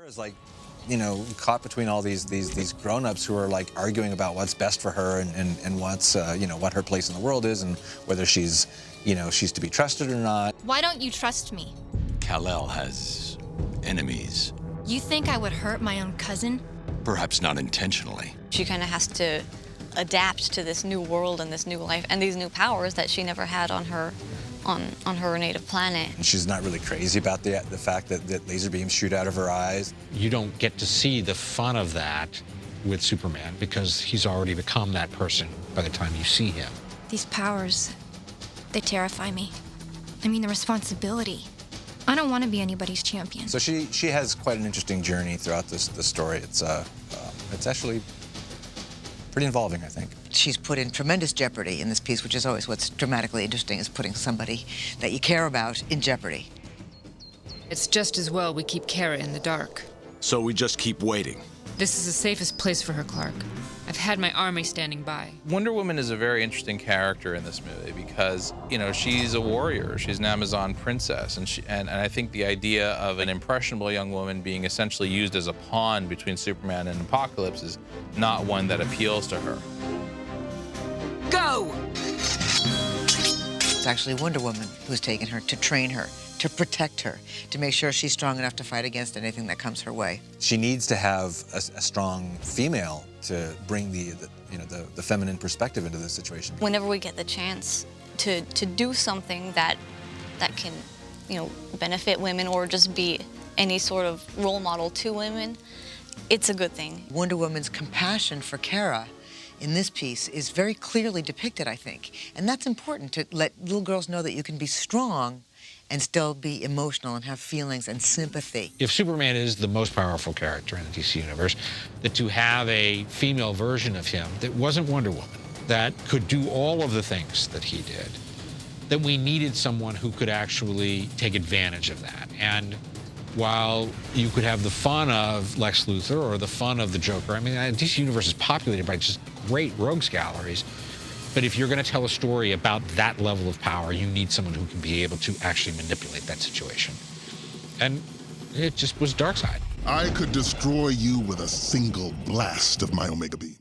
Kara's like, you know, caught between all these grown-ups who are like arguing about what's best for her and what's, you know, what her place in the world is and whether she's, you know, she's to be trusted or not. Why don't you trust me? Kal-El has enemies. You think I would hurt my own cousin? Perhaps not intentionally. She kind of has to adapt to this new world and this new life and these new powers that she never had on her native planet. And she's not really crazy about the fact that laser beams shoot out of her eyes. You don't get to see the fun of that with Superman because he's already become that person by the time you see him. These powers, they terrify me. I mean, the responsibility. I don't want to be anybody's champion. So she has quite an interesting journey throughout this story. It's actually pretty involving, I think. She's put in tremendous jeopardy in this piece, which is always what's dramatically interesting, is putting somebody that you care about in jeopardy. It's just as well we keep Kara in the dark. So we just keep waiting. This is the safest place for her, Clark. I've had my army standing by. Wonder Woman is a very interesting character in this movie because, you know, she's a warrior. She's an Amazon princess. And I think the idea of an impressionable young woman being essentially used as a pawn between Superman and Apocalypse is not one that appeals to her. Go! It's actually Wonder Woman who's taken her to train her, to protect her, to make sure she's strong enough to fight against anything that comes her way. She needs to have a strong female to bring the feminine perspective into this situation. Whenever we get the chance to do something that can, you know, benefit women or just be any sort of role model to women, it's a good thing. Wonder Woman's compassion for Kara in this piece is very clearly depicted, I think. And that's important, to let little girls know that you can be strong and still be emotional and have feelings and sympathy. If Superman is the most powerful character in the DC universe, that to have a female version of him that wasn't Wonder Woman, that could do all of the things that he did, that we needed someone who could actually take advantage of that. And while you could have the fun of Lex Luthor or the fun of the Joker, I mean, DC Universe is populated by just great rogues galleries. But if you're going to tell a story about that level of power, you need someone who can be able to actually manipulate that situation. And it just was Darkseid. I could destroy you with a single blast of my Omega beam.